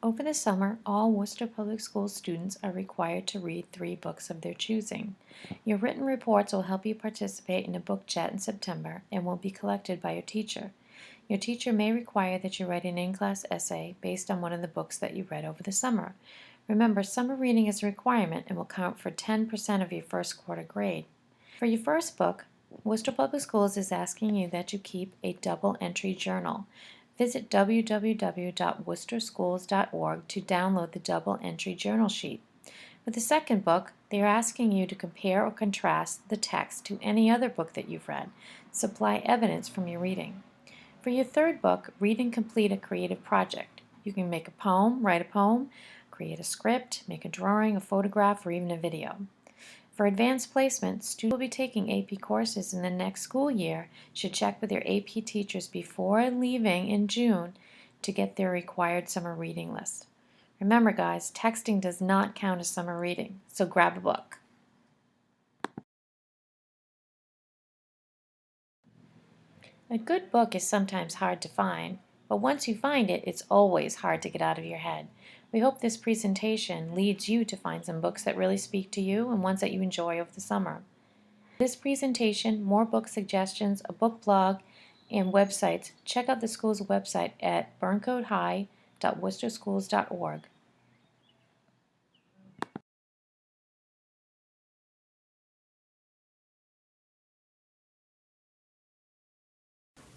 Over the summer, all Worcester Public Schools students are required to read 3 books of their choosing. Your written reports will help you participate in a book chat in September and will be collected by your teacher. Your teacher may require that you write an in-class essay based on one of the books that you read over the summer. Remember, summer reading is a requirement and will count for 10% of your first quarter grade. For your first book, Worcester Public Schools is asking you that you keep a double entry journal. Visit www.worcesterschools.org to download the double entry journal sheet. For the second book, they are asking you to compare or contrast the text to any other book that you've read. Supply evidence from your reading. For your third book, read and complete a creative project. You can make a poem, write a poem, create a script, make a drawing, a photograph, or even a video. For advanced placement, students will be taking AP courses in the next school year should check with their AP teachers before leaving in June to get their required summer reading list. Remember guys, texting does not count as summer reading, so grab a book. A good book is sometimes hard to find, but once you find it, it's always hard to get out of your head. We hope this presentation leads you to find some books that really speak to you and ones that you enjoy over the summer. This presentation, more book suggestions, a book blog, and websites, check out the school's website at burncodehigh.worcesterschools.org.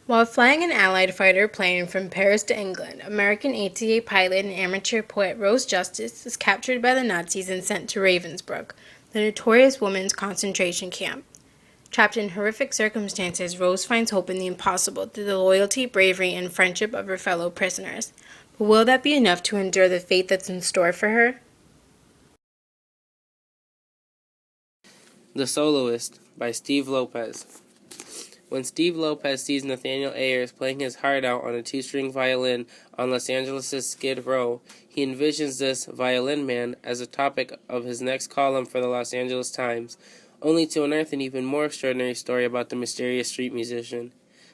While flying an Allied fighter plane from Paris to England, American ATA pilot and amateur poet Rose Justice is captured by the Nazis and sent to Ravensbrück, the notorious women's concentration camp. Trapped in horrific circumstances, Rose finds hope in the impossible through the loyalty, bravery, and friendship of her fellow prisoners. But will that be enough to endure the fate that's in store for her? The Soloist by Steve Lopez. When Steve Lopez sees Nathaniel Ayers playing his heart out on a 2-string violin on Los Angeles' Skid Row, he envisions this violin man as a topic of his next column for the Los Angeles Times, only to unearth an even more extraordinary story about the mysterious street musician.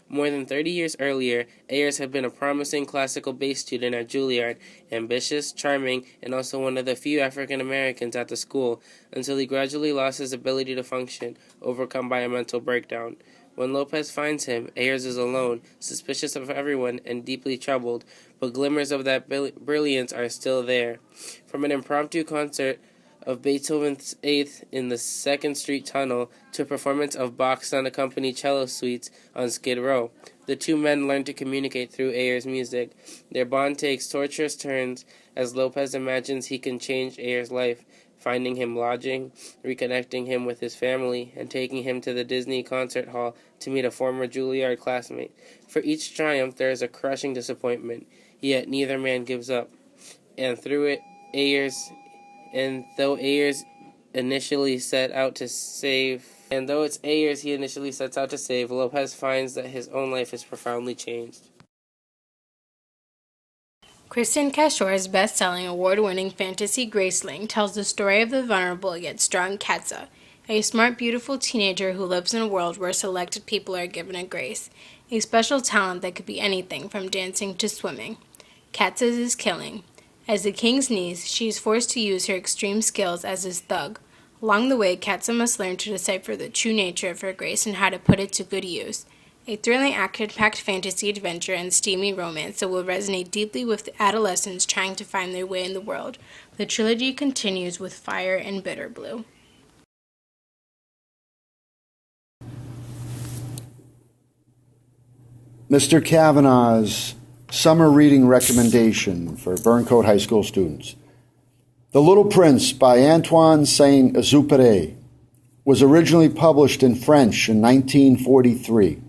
More than 30 years earlier, Ayers had been a promising classical bass student at Juilliard, ambitious, charming, and also one of the few African Americans at the school, until he gradually lost his ability to function, overcome by a mental breakdown. When Lopez finds him, Ayers is alone, suspicious of everyone, and deeply troubled, but glimmers of that brilliance are still there. From an impromptu concert of Beethoven's Eighth in the 2nd Street Tunnel to a performance of Bach's unaccompanied cello suites on Skid Row, the two men learn to communicate through Ayers' music. Their bond takes tortuous turns as Lopez imagines he can change Ayers' life, finding him lodging, reconnecting him with his family, and taking him to the Disney concert hall to meet a former Juilliard classmate. For each triumph there is a crushing disappointment, yet neither man gives up. And though Ayers initially sets out to save, Lopez finds that his own life is profoundly changed. Kristen Cashore's best-selling, award-winning fantasy Graceling tells the story of the vulnerable yet strong Katza, a smart, beautiful teenager who lives in a world where selected people are given a grace, a special talent that could be anything from dancing to swimming. Katza's is killing. As the king's niece, she is forced to use her extreme skills as his thug. Along the way, Katza must learn to decipher the true nature of her grace and how to put it to good use. A thrilling action-packed fantasy adventure and steamy romance that will resonate deeply with adolescents trying to find their way in the world. The trilogy continues with Fire and Bitter Blue. Mr. Kavanaugh's summer reading recommendation for Burncoat High School students. The Little Prince by Antoine Saint-Exupéry was originally published in French in 1943.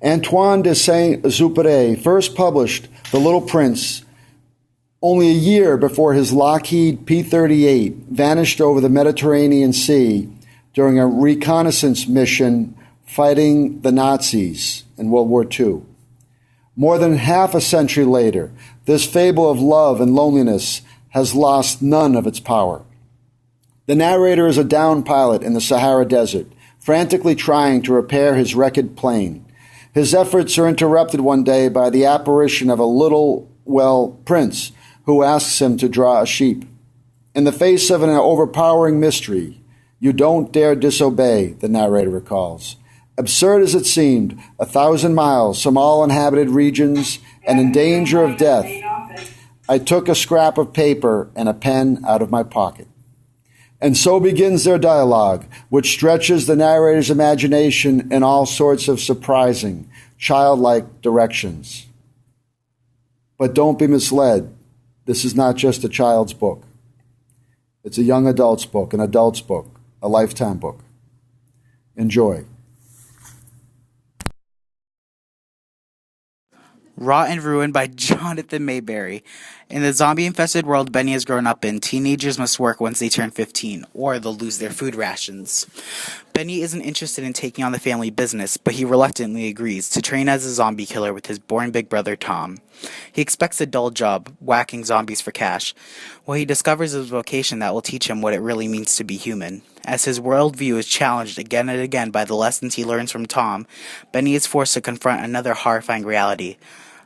Antoine de Saint-Exupéry first published The Little Prince only a year before his Lockheed P-38 vanished over the Mediterranean Sea during a reconnaissance mission fighting the Nazis in World War II. More than half a century later, this fable of love and loneliness has lost none of its power. The narrator is a downed pilot in the Sahara Desert, frantically trying to repair his wrecked plane. His efforts are interrupted one day by the apparition of a little, prince who asks him to draw a sheep. In the face of an overpowering mystery, you don't dare disobey, the narrator recalls. Absurd as it seemed, 1,000 miles from all inhabited regions and in danger of death, I took a scrap of paper and a pen out of my pocket. And so begins their dialogue, which stretches the narrator's imagination in all sorts of surprising, childlike directions. But don't be misled. This is not just a child's book. It's a young adult's book, an adult's book, a lifetime book. Enjoy. Rot and Ruin by Jonathan Mayberry. In the zombie-infested world Benny has grown up in, teenagers must work once they turn 15, or they'll lose their food rations. Benny isn't interested in taking on the family business, but he reluctantly agrees to train as a zombie killer with his boring big brother Tom. He expects a dull job, whacking zombies for cash, while he discovers a vocation that will teach him what it really means to be human. As his worldview is challenged again and again by the lessons he learns from Tom, Benny is forced to confront another horrifying reality.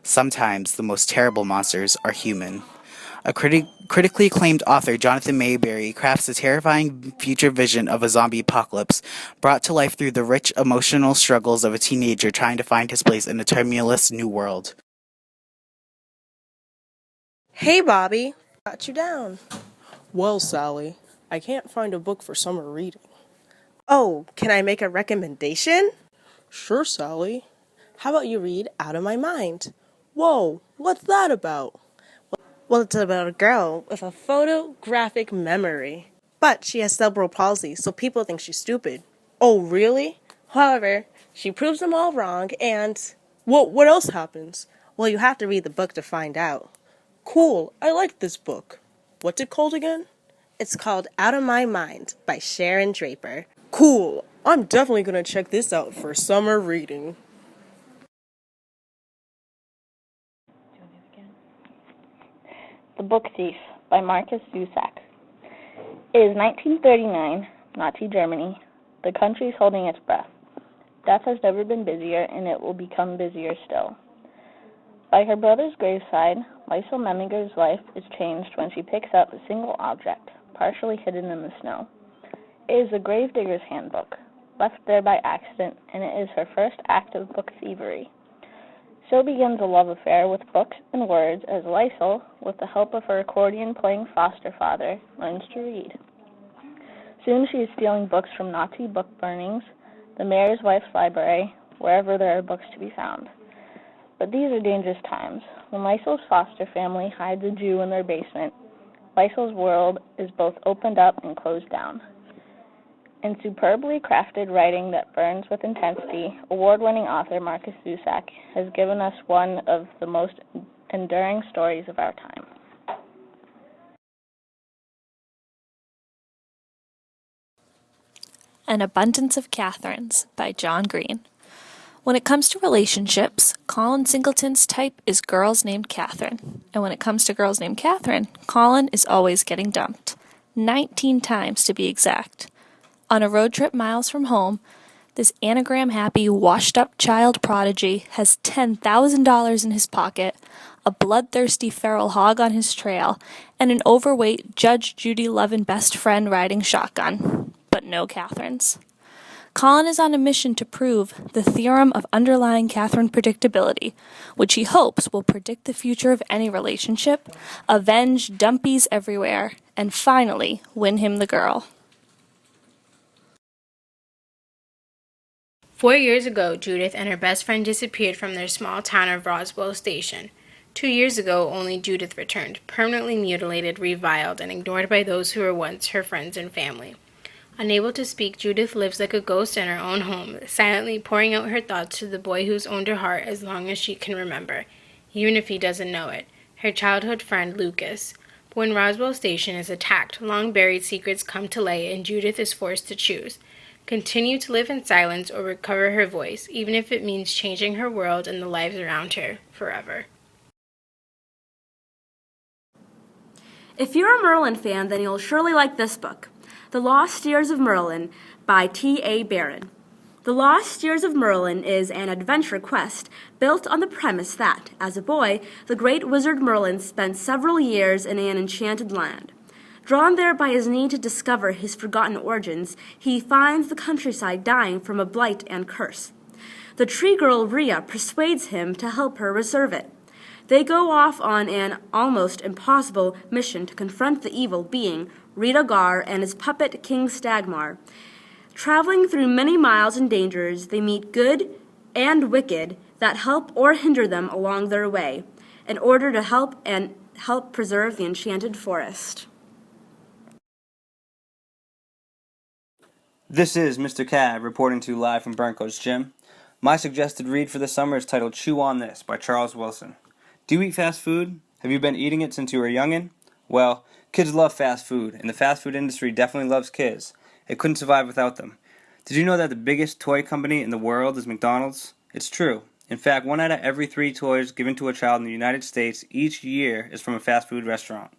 Sometimes the most terrible monsters are human. A critically acclaimed author, Jonathan Mayberry, crafts a terrifying future vision of a zombie apocalypse, brought to life through the rich emotional struggles of a teenager trying to find his place in a tumultuous new world. Hey, Bobby. Got you down. Well, Sally, I can't find a book for summer reading. Oh, can I make a recommendation? Sure, Sally. How about you read Out of My Mind? Whoa, what's that about? Well, it's about a girl with a photographic memory. But she has cerebral palsy, so people think she's stupid. Oh, really? However, she proves them all wrong and, What else happens? well, you have to read the book to find out. Cool, I like this book. What's it called again? It's called Out of My Mind by Sharon Draper. Cool, I'm definitely gonna check this out for summer reading. The Book Thief by Marcus Zusak. It is 1939, Nazi Germany. The country's holding its breath. Death has never been busier, and it will become busier still. By her brother's graveside, Liesel Memminger's life is changed when she picks up a single object, partially hidden in the snow. It is a gravedigger's handbook, left there by accident, and it is her first act of book thievery. So begins a love affair with books and words as Liesel, with the help of her accordion-playing foster father, learns to read. Soon she is stealing books from Nazi book burnings, the mayor's wife's library, wherever there are books to be found. But these are dangerous times. When Liesel's foster family hides a Jew in their basement, Liesel's world is both opened up and closed down. In superbly crafted writing that burns with intensity, award-winning author Marcus Zusak has given us one of the most enduring stories of our time. An Abundance of Catherines by John Green. When it comes to relationships, Colin Singleton's type is girls named Catherine. And when it comes to girls named Catherine, Colin is always getting dumped. 19 times to be exact. On a road trip miles from home, this anagram-happy, washed-up child prodigy has $10,000 in his pocket, a bloodthirsty feral hog on his trail, and an overweight Judge Judy Lovin best friend riding shotgun. But no Catherines. Colin is on a mission to prove the theorem of underlying Catherine predictability, which he hopes will predict the future of any relationship, avenge dumpies everywhere, and finally win him the girl. 4 years ago, Judith and her best friend disappeared from their small town of Roswell Station. 2 years ago, only Judith returned, permanently mutilated, reviled, and ignored by those who were once her friends and family. Unable to speak, Judith lives like a ghost in her own home, silently pouring out her thoughts to the boy who's owned her heart as long as she can remember, even if he doesn't know it, her childhood friend Lucas. But when Roswell Station is attacked, long-buried secrets come to light and Judith is forced to choose. Continue to live in silence or recover her voice, even if it means changing her world and the lives around her forever. If you're a Merlin fan, then you'll surely like this book, The Lost Years of Merlin by T.A. Barron. The Lost Years of Merlin is an adventure quest built on the premise that, as a boy, the great wizard Merlin spent several years in an enchanted land. Drawn there by his need to discover his forgotten origins, he finds the countryside dying from a blight and curse. The tree girl Rhea persuades him to help her reserve it. They go off on an almost impossible mission to confront the evil being Rita Gar and his puppet King Stagmar. Traveling through many miles and dangers, they meet good and wicked that help or hinder them along their way, in order to help preserve the enchanted forest. This is Mr. Cab reporting to you live from Burnco's Gym. My suggested read for the summer is titled Chew on This by Charles Wilson. Do you eat fast food? Have you been eating it since you were a youngin'? Well, kids love fast food, and the fast food industry definitely loves kids. It couldn't survive without them. Did you know that the biggest toy company in the world is McDonald's? It's true. In fact, 1 out of every 3 toys given to a child in the United States each year is from a fast food restaurant.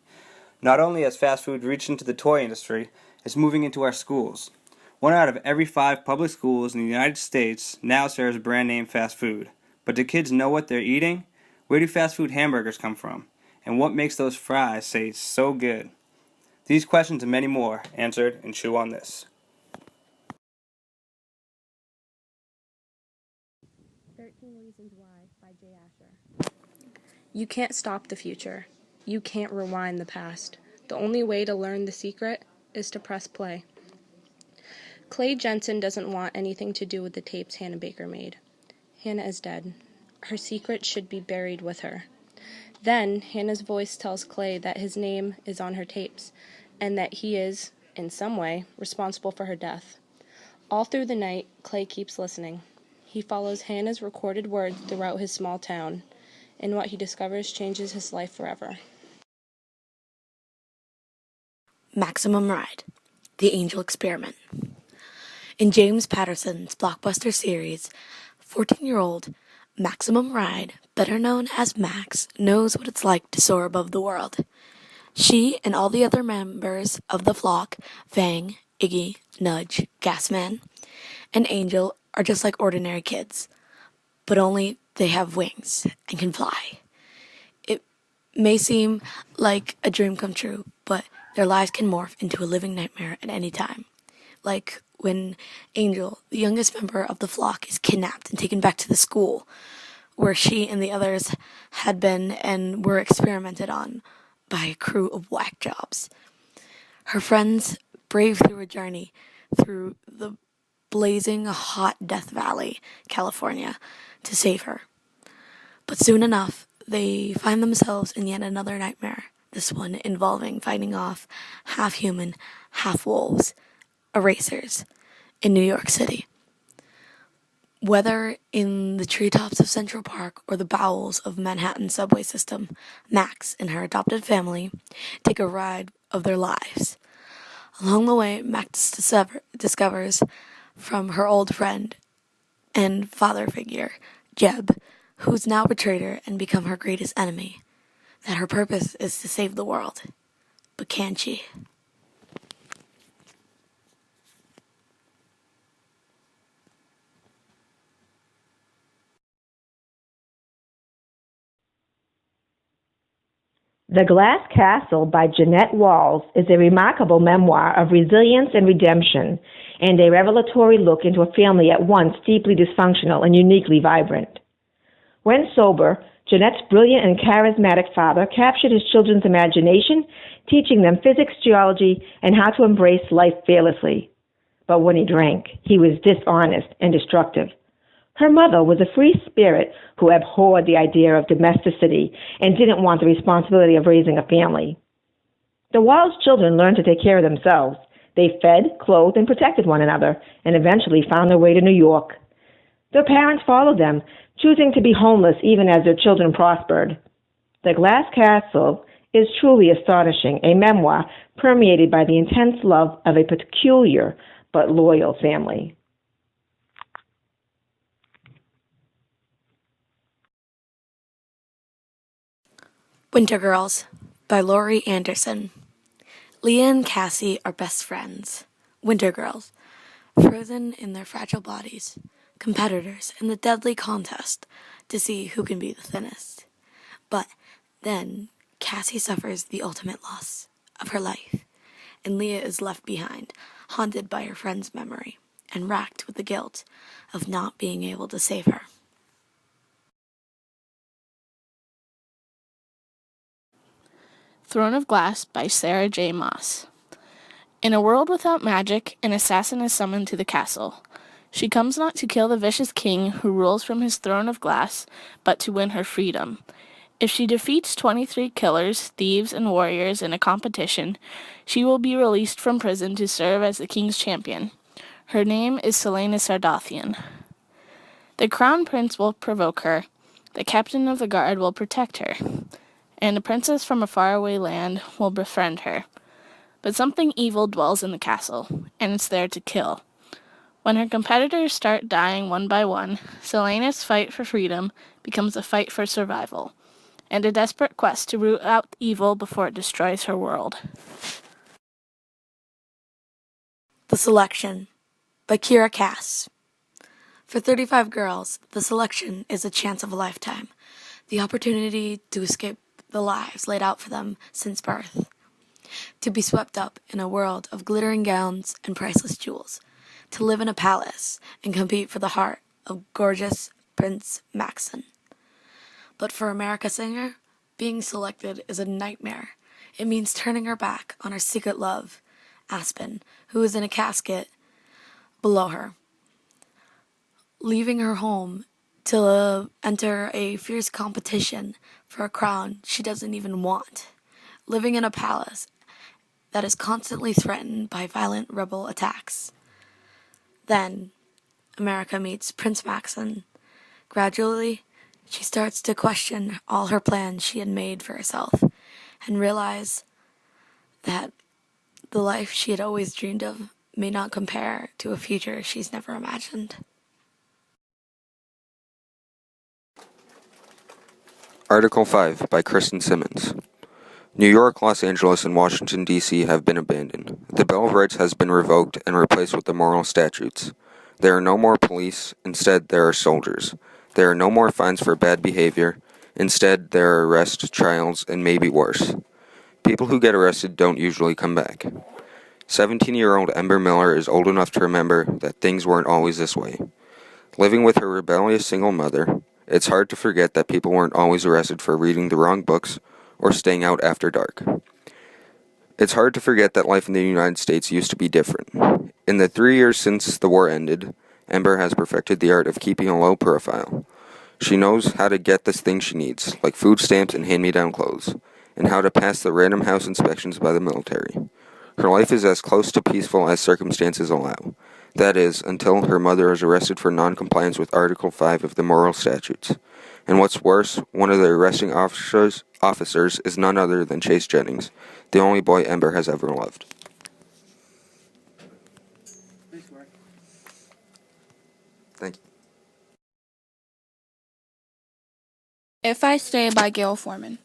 Not only has fast food reached into the toy industry, it's moving into our schools. 1 out of every 5 public schools in the United States now serves brand name fast food. But do kids know what they're eating? Where do fast food hamburgers come from? And what makes those fries say so good? These questions and many more answered in Chew on This. 13 Reasons Why by Jay Asher. You can't stop the future. You can't rewind the past. The only way to learn the secret is to press play. Clay Jensen doesn't want anything to do with the tapes Hannah Baker made. Hannah is dead. Her secret should be buried with her. Then, Hannah's voice tells Clay that his name is on her tapes, and that he is, in some way, responsible for her death. All through the night, Clay keeps listening. He follows Hannah's recorded words throughout his small town, and what he discovers changes his life forever. Maximum Ride, The Angel Experiment. In James Patterson's blockbuster series, 14-year-old Maximum Ride, better known as Max, knows what it's like to soar above the world. She and all the other members of the flock, Fang, Iggy, Nudge, Gasman, and Angel, are just like ordinary kids, but only they have wings and can fly. It may seem like a dream come true, but their lives can morph into a living nightmare at any time. Like when Angel, the youngest member of the flock, is kidnapped and taken back to the school where she and the others had been and were experimented on by a crew of whack jobs. Her friends brave through a journey through the blazing hot Death Valley, California, to save her. But soon enough, they find themselves in yet another nightmare, this one involving fighting off half-human, half-wolves, erasers, in New York City. Whether in the treetops of Central Park or the bowels of Manhattan subway system, Max and her adopted family take a ride of their lives. Along the way, Max discovers from her old friend and father figure, Jeb, who's now betrayed her and become her greatest enemy, that her purpose is to save the world. But can she? The Glass Castle by Jeanette Walls is a remarkable memoir of resilience and redemption, and a revelatory look into a family at once deeply dysfunctional and uniquely vibrant. When sober, Jeanette's brilliant and charismatic father captured his children's imagination, teaching them physics, geology, and how to embrace life fearlessly. But when he drank, he was dishonest and destructive. Her mother was a free spirit who abhorred the idea of domesticity and didn't want the responsibility of raising a family. The Walls children learned to take care of themselves. They fed, clothed, and protected one another, and eventually found their way to New York. Their parents followed them, choosing to be homeless even as their children prospered. The Glass Castle is truly astonishing, a memoir permeated by the intense love of a peculiar but loyal family. Winter Girls by Laurie Anderson. Leah and Cassie are best friends. Winter Girls. frozen in their fragile bodies, competitors in the deadly contest to see who can be the thinnest. But then Cassie suffers the ultimate loss of her life, and Leah is left behind, haunted by her friend's memory and racked with the guilt of not being able to save her. Throne of Glass by Sarah J. Maas. In a world without magic, an assassin is summoned to the castle. She comes not to kill the vicious king who rules from his throne of glass, but to win her freedom. If she defeats 23 killers, thieves, and warriors in a competition, she will be released from prison to serve as the king's champion. Her name is Selena Sardathian. The crown prince will provoke her, the captain of the guard will protect her, and a princess from a faraway land will befriend her. But something evil dwells in the castle, and it's there to kill. When her competitors start dying one by one, Selena's fight for freedom becomes a fight for survival, and a desperate quest to root out evil before it destroys her world. The Selection by Kira Cass. For 35 girls, the selection is a chance of a lifetime, the opportunity to escape the lives laid out for them since birth, to be swept up in a world of glittering gowns and priceless jewels, to live in a palace and compete for the heart of gorgeous Prince Maxon. But for America Singer, being selected is a nightmare. It means turning her back on her secret love, Aspen, who is in a casket below her, leaving her home to enter a fierce competition for a crown she doesn't even want, living in a palace that is constantly threatened by violent rebel attacks. Then, America meets Prince Maxon. Gradually, she starts to question all her plans she had made for herself and realize that the life she had always dreamed of may not compare to a future she's never imagined. Article 5 by Kristen Simmons. New York, Los Angeles, and Washington, D.C. have been abandoned. The Bill of Rights has been revoked and replaced with the moral statutes. There are no more police. Instead, there are soldiers. There are no more fines for bad behavior. Instead, there are arrests, trials, and maybe worse. People who get arrested don't usually come back. 17-year-old Ember Miller is old enough to remember that things weren't always this way. Living with her rebellious single mother, it's hard to forget that people weren't always arrested for reading the wrong books or staying out after dark. It's hard to forget that life in the United States used to be different. In the 3 years since the war ended, Ember has perfected the art of keeping a low profile. She knows how to get the things she needs, like food stamps and hand-me-down clothes, and how to pass the random house inspections by the military. Her life is as close to peaceful as circumstances allow. That is, until her mother is arrested for non-compliance with Article 5 of the Moral Statutes. And what's worse, one of the arresting officers is none other than Chase Jennings, the only boy Ember has ever loved. Thank you. If I Stay by Gail Foreman.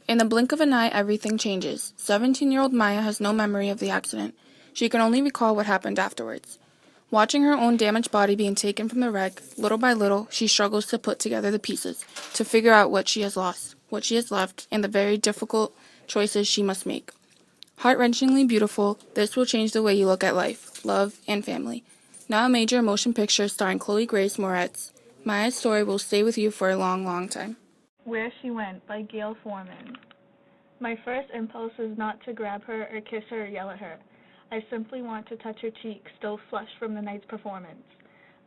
In the blink of an eye, everything changes. 17-year-old Maya has no memory of the accident. She can only recall what happened afterwards. Watching her own damaged body being taken from the wreck, little by little, she struggles to put together the pieces, to figure out what she has lost, what she has left, and the very difficult choices she must make. Heart-wrenchingly beautiful, this will change the way you look at life, love, and family. Now a major motion picture starring Chloe Grace Moretz, Maya's story will stay with you for a long, long time. Where She Went by Gail Foreman. My first impulse is not to grab her or kiss her or yell at her. I simply want to touch her cheek, still flushed from the night's performance.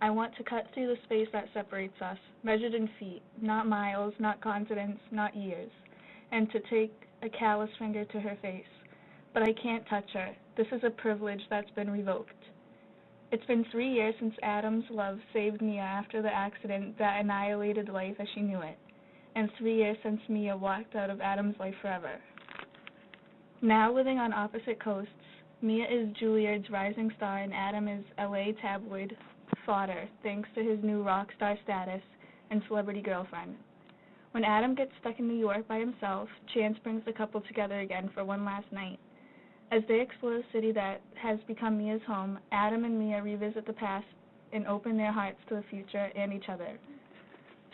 I want to cut through the space that separates us, measured in feet, not miles, not continents, not years, and to take a callous finger to her face. But I can't touch her. This is a privilege that's been revoked. It's been 3 years since Adam's love saved Mia after the accident that annihilated life as she knew it, and 3 years since Mia walked out of Adam's life forever. Now living on opposite coasts, Mia is Juilliard's rising star and Adam is LA tabloid fodder thanks to his new rock star status and celebrity girlfriend. When Adam gets stuck in New York by himself, chance brings the couple together again for one last night. As they explore the city that has become Mia's home, Adam and Mia revisit the past and open their hearts to the future and each other.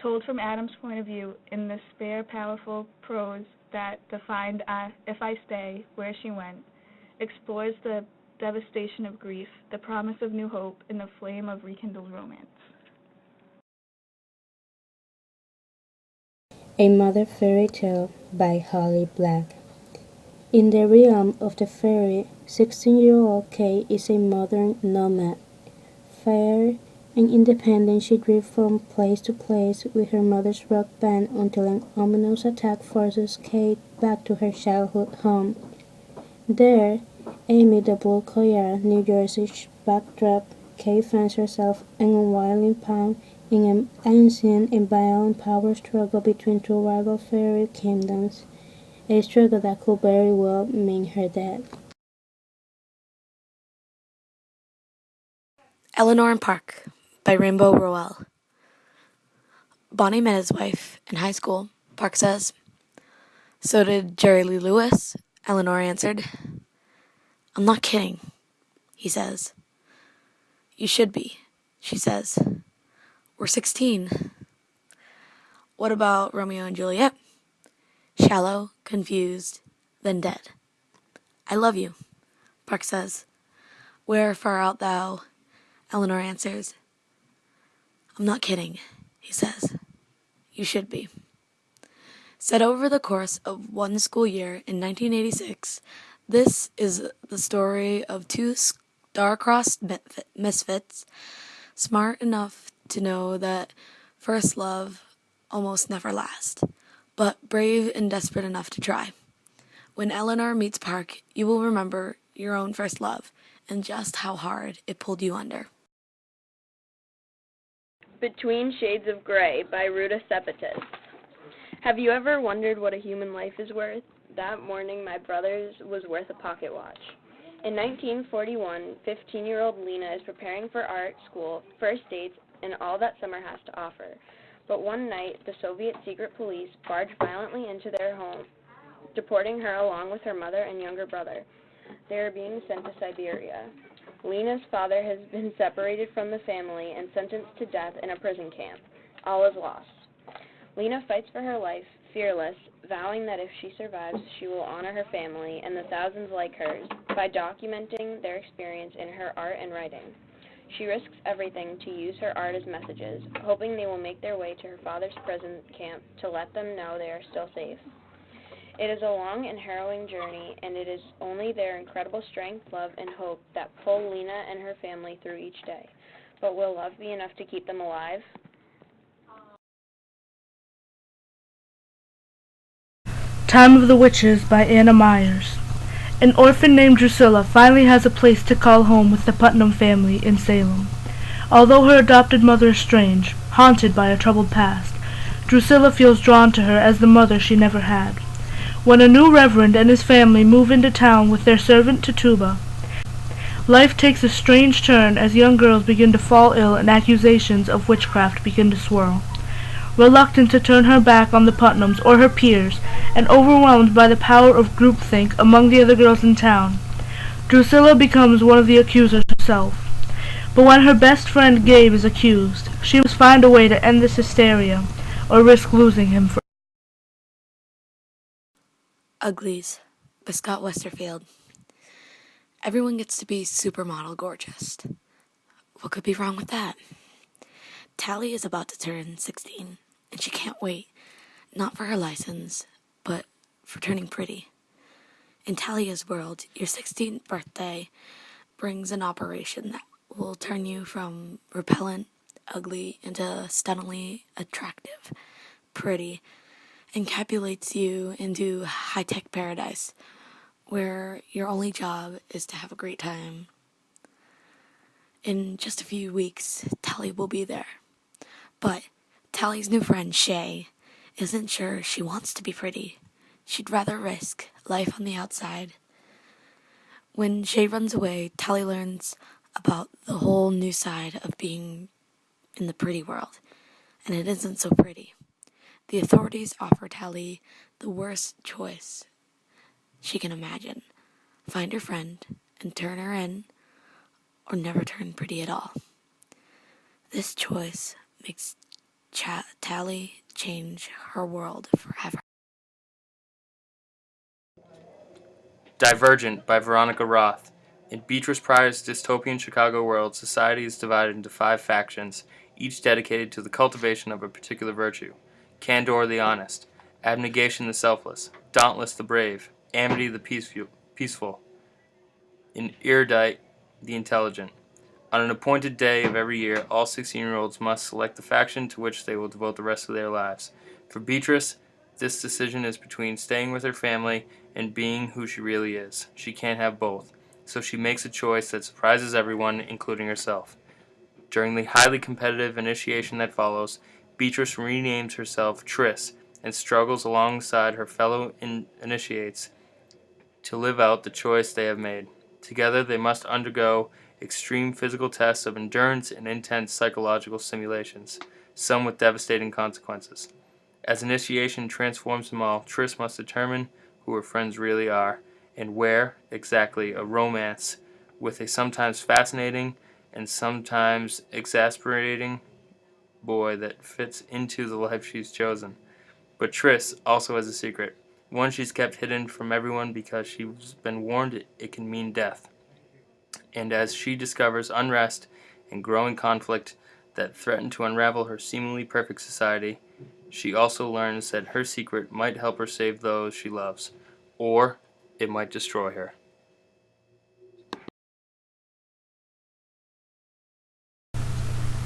Told from Adam's point of view in the spare, powerful prose that defined If I Stay, Where She Went, explores the devastation of grief, the promise of new hope, and the flame of rekindled romance. A Mother Fairy Tale by Holly Black. In the realm of the fairy, 16-year-old Kay is a modern nomad. Fair and independent, she drifts from place to place with her mother's rock band until an ominous attack forces Kay back to her childhood home. There, amid the Blue Collar, New Jersey backdrop, Kay finds herself unwinding pound in an ancient and violent power struggle between two rival fairy kingdoms, a struggle that could very well mean her death. Eleanor and Park by Rainbow Rowell. Bonnie met his wife in high school, Park says. So did Jerry Lee Lewis, Eleanor answered. I'm not kidding, he says. You should be, she says. We're 16. What about Romeo and Juliet? Shallow, confused, then dead. I love you, Park says. Where far art thou? Eleanor answers. I'm not kidding, he says. You should be. Set over the course of one school year in 1986, this is the story of two star-crossed misfits, smart enough to know that first love almost never lasts, but brave and desperate enough to try. When Eleanor meets Park, you will remember your own first love and just how hard it pulled you under. Between Shades of Grey by Ruta Sepetys. Have you ever wondered what a human life is worth? That morning, my brother's was worth a pocket watch. In 1941, 15-year-old Lena is preparing for art school, first dates, and all that summer has to offer. But one night, the Soviet secret police barged violently into their home, deporting her along with her mother and younger brother. They are being sent to Siberia. Lena's father has been separated from the family and sentenced to death in a prison camp. All is lost. Lena fights for her life, fearless, vowing that if she survives, she will honor her family and the thousands like hers by documenting their experience in her art and writing. She risks everything to use her art as messages, hoping they will make their way to her father's prison camp to let them know they are still safe. It is a long and harrowing journey, and it is only their incredible strength, love, and hope that pull Lena and her family through each day. But will love be enough to keep them alive? Time of the Witches by Anna Myers. An orphan named Drusilla finally has a place to call home with the Putnam family in Salem. Although her adopted mother is strange, haunted by a troubled past, Drusilla feels drawn to her as the mother she never had. When a new reverend and his family move into town with their servant Tituba, life takes a strange turn as young girls begin to fall ill and accusations of witchcraft begin to swirl. Reluctant to turn her back on the Putnams or her peers, and overwhelmed by the power of groupthink among the other girls in town, Drusilla becomes one of the accusers herself. But when her best friend Gabe is accused, she must find a way to end this hysteria, or risk losing him forever. Uglies by Scott Westerfield. Everyone gets to be supermodel gorgeous. What could be wrong with that? Tally is about to turn 16, and she can't wait, not for her license, but for turning pretty. In Talia's world, your 16th birthday brings an operation that will turn you from repellent, ugly, into stunningly attractive, pretty, encapsulates you into high-tech paradise, where your only job is to have a great time. In just a few weeks, Tally will be there. But Tally's new friend, Shay, isn't sure she wants to be pretty. She'd rather risk life on the outside. When Shay runs away, Tally learns about the whole new side of being in the pretty world, and it isn't so pretty. The authorities offer Tally the worst choice she can imagine. find her friend and turn her in, or never turn pretty at all. This choice makes Tally change her world forever. Divergent by Veronica Roth. In Beatrice Pryor's dystopian Chicago world, society is divided into 5 factions, each dedicated to the cultivation of a particular virtue. Candor the honest, abnegation the selfless, dauntless the brave, amity the peaceful, and erudite the intelligent. On an appointed day of every year, all 16-year-olds must select the faction to which they will devote the rest of their lives. For Beatrice, this decision is between staying with her family and being who she really is. She can't have both, so she makes a choice that surprises everyone, including herself. During the highly competitive initiation that follows, Beatrice renames herself Triss and struggles alongside her fellow initiates to live out the choice they have made. Together, they must undergo extreme physical tests of endurance and intense psychological simulations, some with devastating consequences. As initiation transforms them all, Triss must determine who her friends really are and where, exactly, a romance with a sometimes fascinating and sometimes exasperating boy that fits into the life she's chosen. But Triss also has a secret, one she's kept hidden from everyone because she's been warned it can mean death. And as she discovers unrest and growing conflict that threaten to unravel her seemingly perfect society, she also learns that her secret might help her save those she loves, or it might destroy her.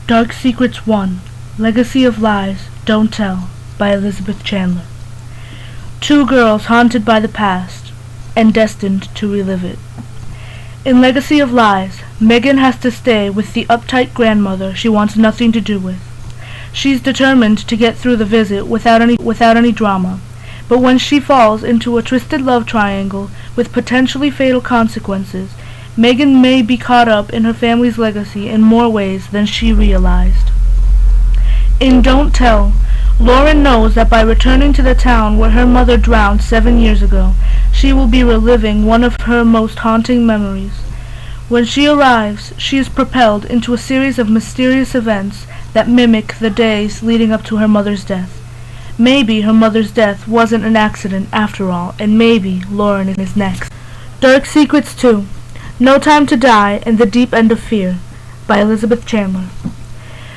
Dark Secrets 1 Legacy of Lies, Don't Tell by Elizabeth Chandler. 2 girls haunted by the past and destined to relive it. In Legacy of Lies, Megan has to stay with the uptight grandmother she wants nothing to do with. She's determined to get through the visit without any drama, but when she falls into a twisted love triangle with potentially fatal consequences, Megan may be caught up in her family's legacy in more ways than she realized. In Don't Tell, Lauren knows that by returning to the town where her mother drowned 7 years ago, she will be reliving one of her most haunting memories. When she arrives, she is propelled into a series of mysterious events that mimic the days leading up to her mother's death. Maybe her mother's death wasn't an accident after all, and maybe Lauren is next. Dark Secrets 2 No Time to Die and the Deep End of Fear by Elizabeth Chandler.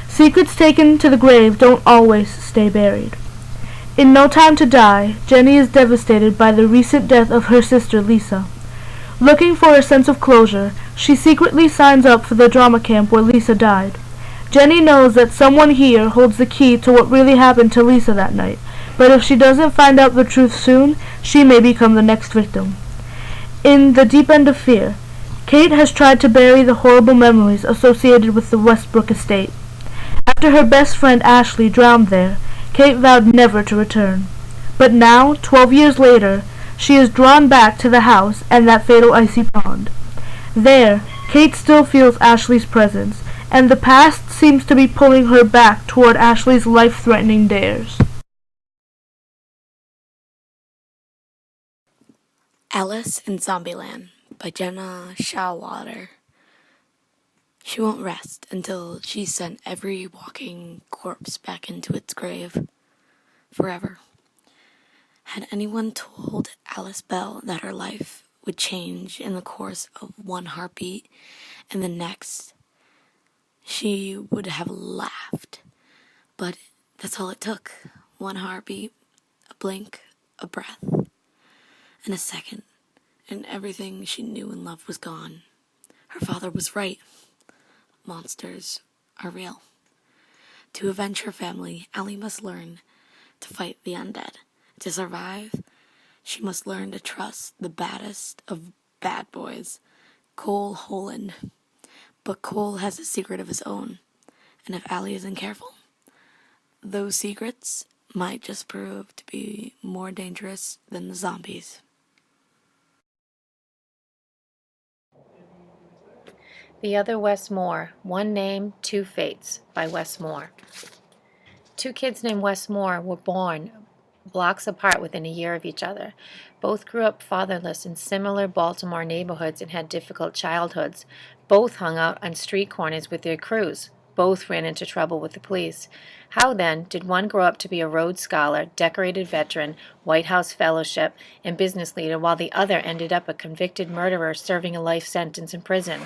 Secrets taken to the grave don't always stay buried. In No Time to Die, Jenny is devastated by the recent death of her sister Lisa. Looking for a sense of closure, she secretly signs up for the drama camp where Lisa died. Jenny knows that someone here holds the key to what really happened to Lisa that night, but if she doesn't find out the truth soon, she may become the next victim. In The Deep End of Fear, Kate has tried to bury the horrible memories associated with the Westbrook estate. After her best friend Ashley drowned there, Kate vowed never to return. But now, 12 years later, she is drawn back to the house and that fatal icy pond. There, Kate still feels Ashley's presence, and the past seems to be pulling her back toward Ashley's life-threatening dares. Alice in Zombieland by Jenna Showalter. She won't rest until she's sent every walking corpse back into its grave forever. Had anyone told Alice Bell that her life would change in the course of one heartbeat and the next, she would have laughed. But that's all it took. One heartbeat, a blink, a breath, and a second, and everything she knew and loved was gone. Her father was right. Monsters are real. To avenge her family, Allie must learn to fight the undead. To survive, she must learn to trust the baddest of bad boys, Cole Holland. But Cole has a secret of his own, and if Allie isn't careful, those secrets might just prove to be more dangerous than the zombies. The Other Wes Moore, One Name, Two Fates by Wes Moore. 2 kids named Wes Moore were born blocks apart within a year of each other. Both grew up fatherless in similar Baltimore neighborhoods and had difficult childhoods. Both hung out on street corners with their crews. Both ran into trouble with the police. How, then, did one grow up to be a Rhodes Scholar, decorated veteran, White House Fellowship, and business leader, while the other ended up a convicted murderer serving a life sentence in prison?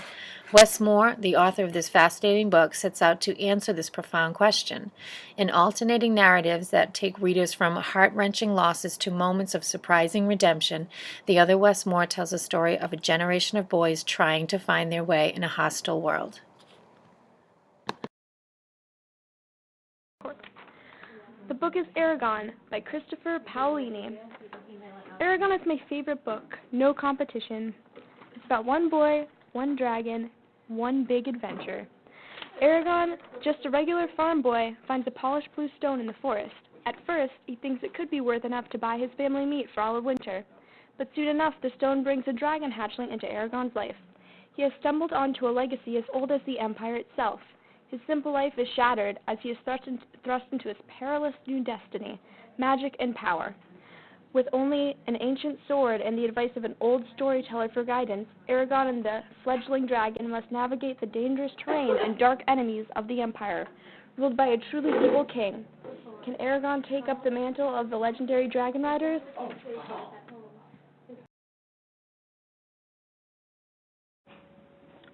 Wes Moore, the author of this fascinating book, sets out to answer this profound question. In alternating narratives that take readers from heart-wrenching losses to moments of surprising redemption, the other Wes Moore tells a story of a generation of boys trying to find their way in a hostile world. The book is Aragon by Christopher Paolini. Aragon is my favorite book, no competition. It's about one boy, one dragon, one big adventure. Aragon, just a regular farm boy, finds a polished blue stone in the forest. At first, he thinks it could be worth enough to buy his family meat for all of winter. But soon enough, the stone brings a dragon hatchling into Aragon's life. He has stumbled onto a legacy as old as the Empire itself. His simple life is shattered as he is thrust into his perilous new destiny, magic and power. With only an ancient sword and the advice of an old storyteller for guidance, Aragon and the fledgling dragon must navigate the dangerous terrain and dark enemies of the Empire, ruled by a truly evil king. Can Aragon take up the mantle of the legendary dragon riders?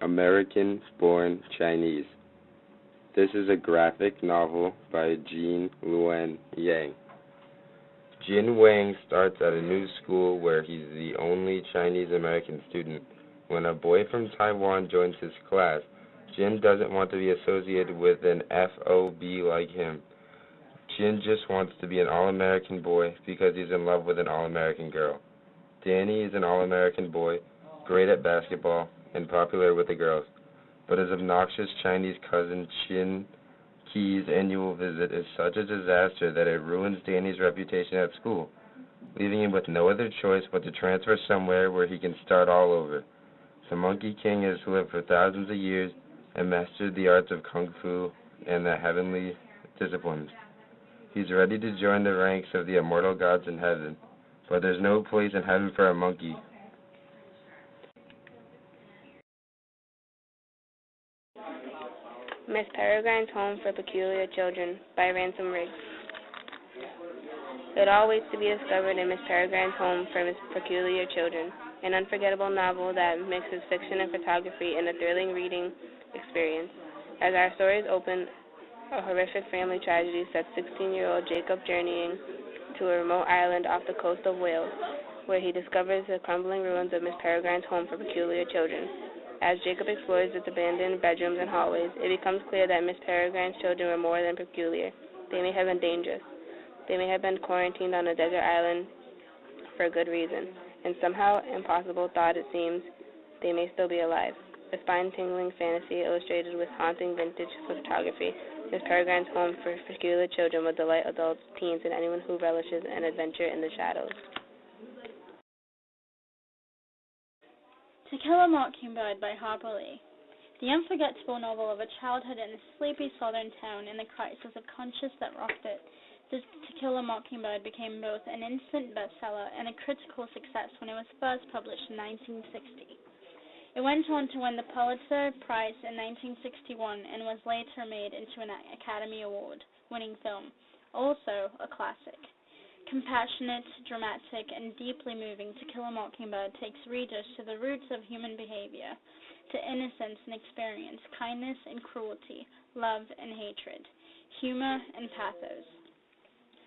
American-born Chinese. This is a graphic novel by Jean Luen Yang. Jin Wang starts at a new school where he's the only Chinese-American student. When a boy from Taiwan joins his class, Jin doesn't want to be associated with an FOB like him. Jin just wants to be an all-American boy because he's in love with an all-American girl. Danny is an all-American boy, great at basketball, and popular with the girls. But his obnoxious Chinese cousin Chin Key's annual visit is such a disaster that it ruins Danny's reputation at school, leaving him with no other choice but to transfer somewhere where he can start all over. The Monkey King has lived for thousands of years and mastered the arts of Kung Fu and the heavenly disciplines. He's ready to join the ranks of the immortal gods in heaven, but there's no place in heaven for a monkey. Miss Peregrine's Home for Peculiar Children by Ransom Riggs. It all waits to be discovered in Miss Peregrine's Home for Peculiar Children, an unforgettable novel that mixes fiction and photography in a thrilling reading experience. As our stories open, a horrific family tragedy sets 16-year-old Jacob journeying to a remote island off the coast of Wales, where he discovers the crumbling ruins of Miss Peregrine's Home for Peculiar Children. As Jacob explores its abandoned bedrooms and hallways, it becomes clear that Miss Peregrine's children were more than peculiar. They may have been dangerous. They may have been quarantined on a desert island for a good reason, and somehow, impossible thought it seems, they may still be alive. A spine-tingling fantasy illustrated with haunting vintage photography, Miss Peregrine's Home for Peculiar Children will delight adults, teens, and anyone who relishes an adventure in the shadows. To Kill a Mockingbird by Harper Lee. The unforgettable novel of a childhood in a sleepy southern town and the crisis of conscience that rocked it. To Kill a Mockingbird became both an instant bestseller and a critical success when it was first published in 1960. It went on to win the Pulitzer Prize in 1961 and was later made into an Academy Award-winning film, also a classic. Compassionate, dramatic, and deeply moving, To Kill a Mockingbird takes readers to the roots of human behavior, to innocence and experience, kindness and cruelty, love and hatred, humor and pathos.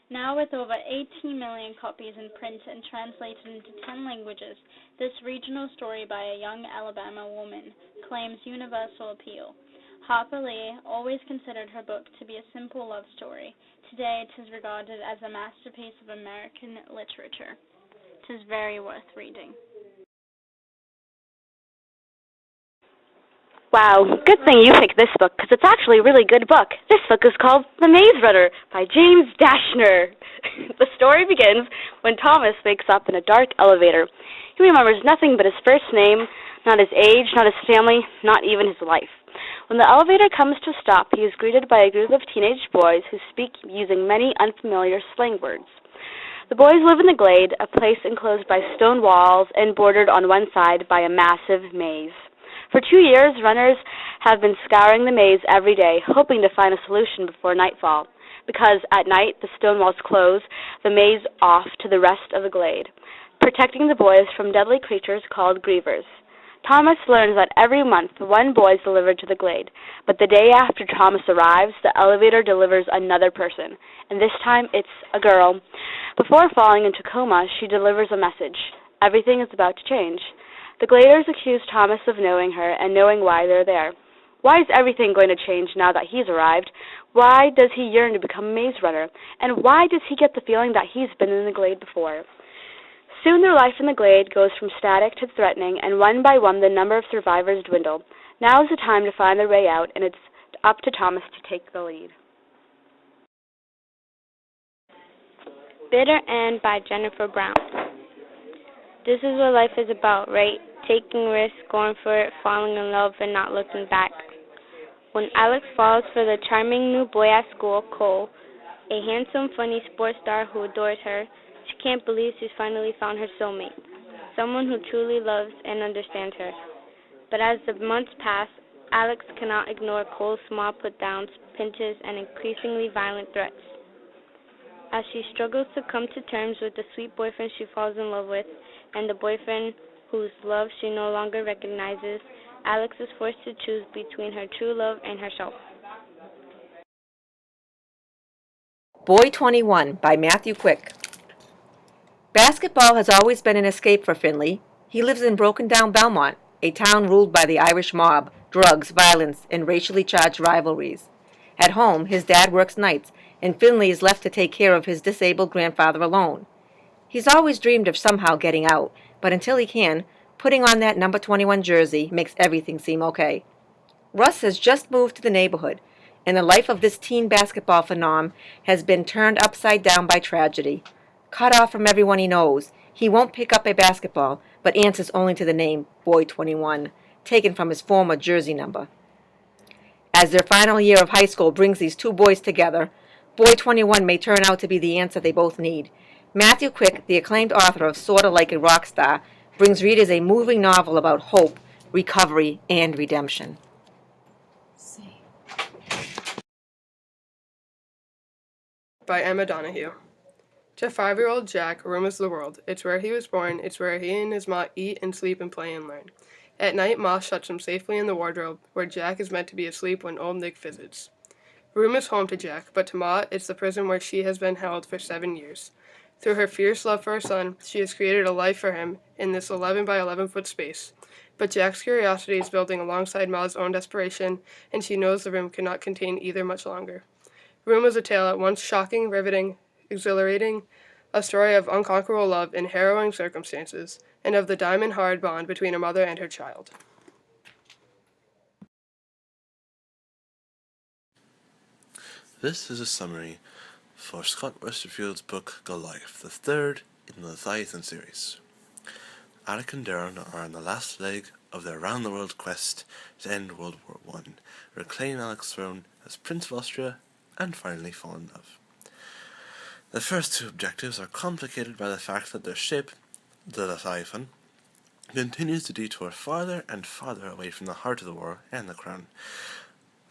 Now with over 18 million copies in print and translated into 10 languages, this regional story by a young Alabama woman claims universal appeal. Harper Lee always considered her book to be a simple love story. Today it is regarded as a masterpiece of American literature. It is very worth reading. Wow, good thing you picked this book, because it's actually a really good book. This book is called The Maze Runner by James Dashner. The story begins when Thomas wakes up in a dark elevator. He remembers nothing but his first name, not his age, not his family, not even his life. When the elevator comes to a stop, he is greeted by a group of teenage boys who speak using many unfamiliar slang words. The boys live in the glade, a place enclosed by stone walls and bordered on one side by a massive maze. For 2 years, runners have been scouring the maze every day, hoping to find a solution before nightfall, because at night the stone walls close the maze off to the rest of the glade, protecting the boys from deadly creatures called grievers. Thomas learns that every month one boy is delivered to the glade, but the day after Thomas arrives, the elevator delivers another person, and this time it's a girl. Before falling into coma, she delivers a message. Everything is about to change. The gladers accuse Thomas of knowing her and knowing why they're there. Why is everything going to change now that he's arrived? Why does he yearn to become a maze runner? And why does he get the feeling that he's been in the glade before? Soon their life in the glade goes from static to threatening, and one by one the number of survivors dwindle. Now is the time to find their way out, and it's up to Thomas to take the lead. Bitter End by Jennifer Brown. This is what life is about, right? Taking risks, going for it, falling in love, and not looking back. When Alex falls for the charming new boy at school, Cole, a handsome, funny sports star who adores her, she can't believe she's finally found her soulmate, someone who truly loves and understands her. But as the months pass, Alex cannot ignore Cole's small put-downs, pinches, and increasingly violent threats. As she struggles to come to terms with the sweet boyfriend she falls in love with and the boyfriend whose love she no longer recognizes, Alex is forced to choose between her true love and herself. Boy 21 by Matthew Quick. Basketball has always been an escape for Finley. He lives in broken-down Belmont, a town ruled by the Irish mob, drugs, violence, and racially charged rivalries. At home, his dad works nights, and Finley is left to take care of his disabled grandfather alone. He's always dreamed of somehow getting out, but until he can, putting on that number 21 jersey makes everything seem okay. Russ has just moved to the neighborhood, and the life of this teen basketball phenom has been turned upside down by tragedy. Cut off from everyone he knows, he won't pick up a basketball, but answers only to the name Boy 21, taken from his former jersey number. As their final year of high school brings these two boys together, Boy 21 may turn out to be the answer they both need. Matthew Quick, the acclaimed author of Sorta Like a Rock Star, brings readers a moving novel about hope, recovery, and redemption. By Emma Donoghue. To 5-year-old Jack, room is the world. It's where he was born. It's where he and his ma eat and sleep and play and learn. At night, Ma shuts him safely in the wardrobe, where Jack is meant to be asleep when old Nick visits. Room is home to Jack, but to Ma, it's the prison where she has been held for 7 years. Through her fierce love for her son, she has created a life for him in this 11 by 11 foot space. But Jack's curiosity is building alongside Ma's own desperation, and she knows the room cannot contain either much longer. Room is a tale at once shocking, riveting, exhilarating, a story of unconquerable love in harrowing circumstances, and of the diamond-hard bond between a mother and her child. This is a summary for Scott Westerfield's book Goliath, the third in the Leviathan series. Alec and Darren are on the last leg of their round-the-world quest to end World War I, reclaim Alec's throne as Prince of Austria, and finally fall in love. The first two objectives are complicated by the fact that their ship, the Leviathan, continues to detour farther and farther away from the heart of the war and the crown.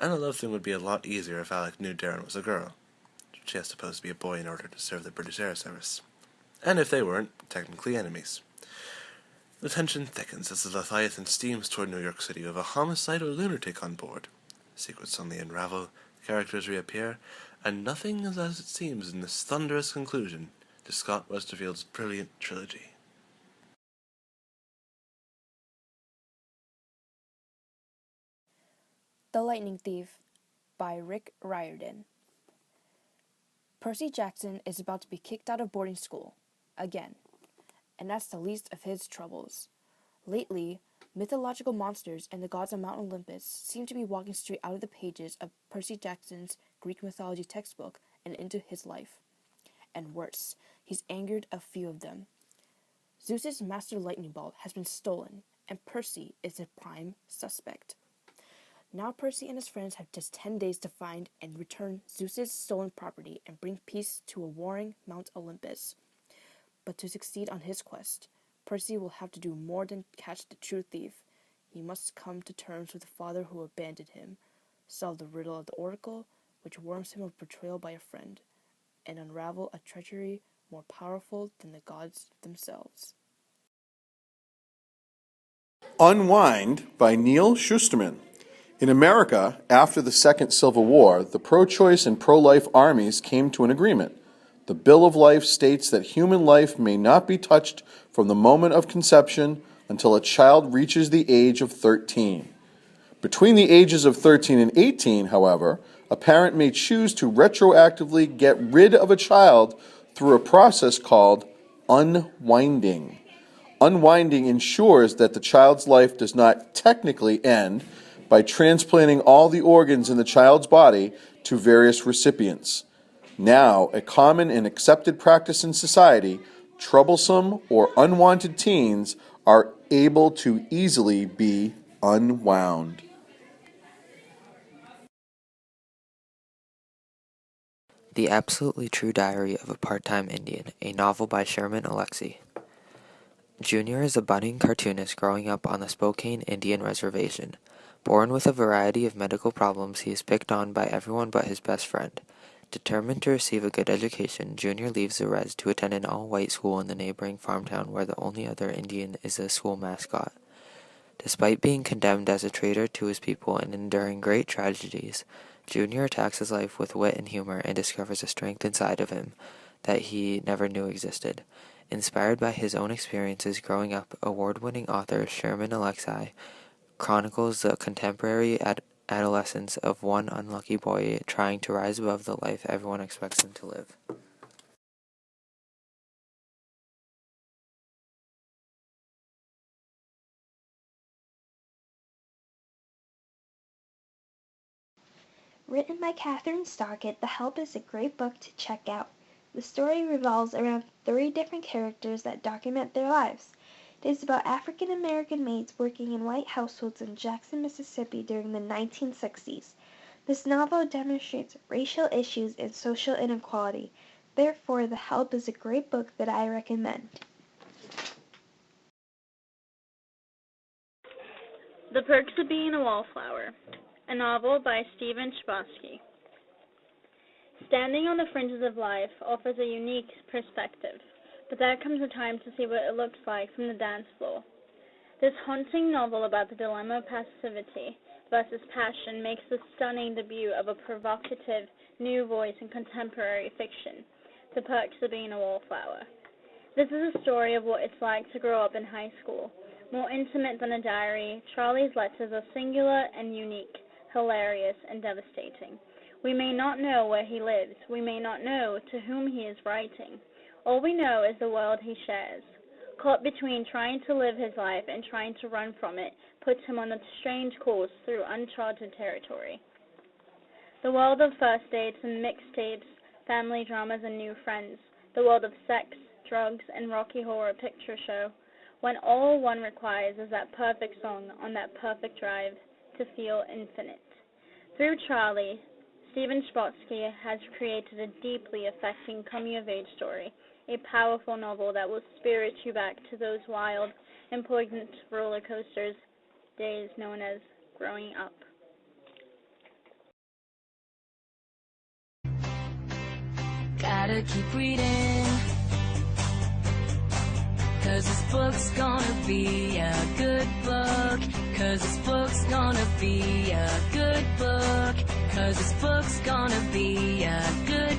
And a love thing would be a lot easier if Alec knew Darren was a girl. She has supposed to be a boy in order to serve the British Air Service. And if they weren't, technically enemies. The tension thickens as the Leviathan steams toward New York City with a homicidal lunatic on board. Secrets suddenly unravel, characters reappear, and nothing is as it seems in this thunderous conclusion to Scott Westerfield's brilliant trilogy. The Lightning Thief by Rick Riordan. Percy Jackson is about to be kicked out of boarding school, again, and that's the least of his troubles. Lately, mythological monsters and the gods of Mount Olympus seem to be walking straight out of the pages of Percy Jackson's Greek mythology textbook and into his life. And worse, he's angered a few of them. Zeus's master lightning bolt has been stolen, and Percy is a prime suspect. Now Percy and his friends have just 10 days to find and return Zeus's stolen property and bring peace to a warring Mount Olympus. But to succeed on his quest, Percy will have to do more than catch the true thief. He must come to terms with the father who abandoned him, solve the riddle of the oracle, which warns him of betrayal by a friend, and unravel a treachery more powerful than the gods themselves. Unwind by Neil Schusterman. In America, after the Second Civil War, the pro-choice and pro-life armies came to an agreement. The Bill of Life states that human life may not be touched from the moment of conception until a child reaches the age of 13. Between the ages of 13 and 18, however, a parent may choose to retroactively get rid of a child through a process called unwinding. Unwinding ensures that the child's life does not technically end by transplanting all the organs in the child's body to various recipients. Now, a common and accepted practice in society, troublesome or unwanted teens are able to easily be unwound. The Absolutely True Diary of a Part-Time Indian, a novel by Sherman Alexie. Junior is a budding cartoonist growing up on the Spokane Indian Reservation. Born with a variety of medical problems, he is picked on by everyone but his best friend. Determined to receive a good education, Junior leaves the res to attend an all-white school in the neighboring farm town where the only other Indian is the school mascot. Despite being condemned as a traitor to his people and enduring great tragedies, Junior attacks his life with wit and humor and discovers a strength inside of him that he never knew existed. Inspired by his own experiences growing up, award-winning author Sherman Alexie chronicles the contemporary adolescence of one unlucky boy trying to rise above the life everyone expects him to live. Written by Catherine Stockett, The Help is a great book to check out. The story revolves around 3 different characters that document their lives. It is about African American maids working in white households in Jackson, Mississippi during the 1960s. This novel demonstrates racial issues and social inequality. Therefore, The Help is a great book that I recommend. The Perks of Being a Wallflower, a novel by Stephen Chbosky. Standing on the fringes of life offers a unique perspective, but there comes a time to see what it looks like from the dance floor. This haunting novel about the dilemma of passivity versus passion makes the stunning debut of a provocative new voice in contemporary fiction, The Perks of Being a Wallflower. This is a story of what it's like to grow up in high school. More intimate than a diary, Charlie's letters are singular and unique, hilarious and devastating. We may not know where he lives. We may not know to whom he is writing. All we know is the world he shares. Caught between trying to live his life and trying to run from it puts him on a strange course through uncharted territory. The world of first dates and mixtapes, family dramas and new friends. The world of sex, drugs, and Rocky Horror Picture Show, when all one requires is that perfect song on that perfect drive to feel infinite. Through Charlie, Stephen Chbosky has created a deeply affecting coming-of-age story, a powerful novel that will spirit you back to those wild, important roller coasters, days known as growing up. Gotta keep reading, 'cause this book's gonna be a good book. 'Cause this book's gonna be a good book. 'Cause this book's gonna be a good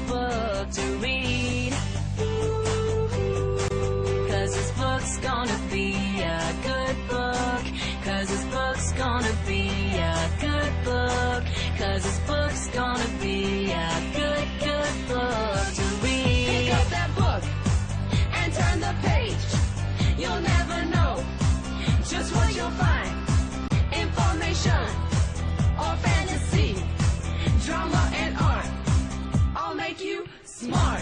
book to read. 'Cause this book's gonna be a good book. 'Cause this book's gonna be a good book. 'Cause this book's gonna be a good book to read. Pick up that book and turn the page. You'll never know just what you'll find. Information or fantasy, drama and art, all make you smart.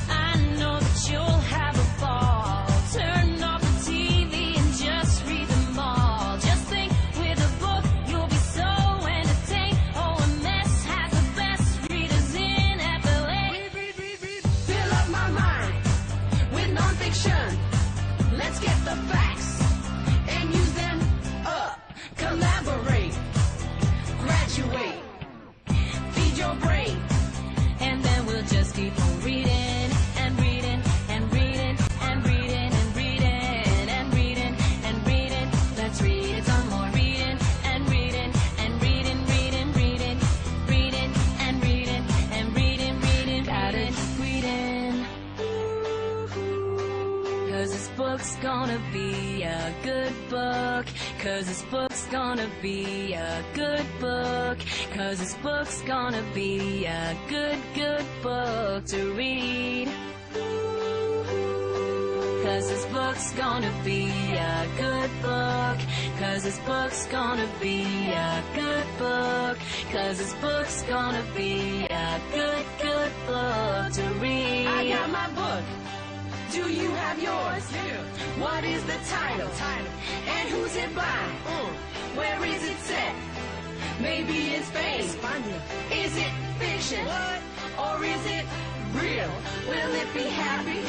I know that you'll have a ball. Turn off the be a good book. 'Cause this book's gonna be a good book. 'Cause this book's gonna be a good, good book to read. 'Cause this book's gonna be a good book. 'Cause this book's gonna be a good book. 'Cause this book's gonna be a good, good book to read. I got my book. Do you have yours? What is the title? And who's it by? Where is it set? Maybe in Spain. Is it fiction? Or is it real? Will it be happy?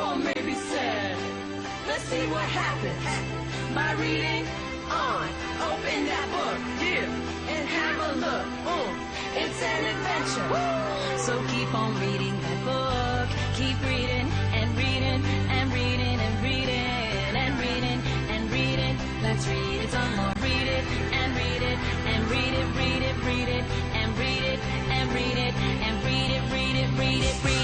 Or maybe sad? Let's see what happens by reading on. Open that book and have a look. It's an adventure. So keep on reading that book. Keep reading and reading and reading and reading and reading and reading. Let's read it some more. Read it and read it and read it, read it, read it and read it and read it and read it, read it, read it, read it.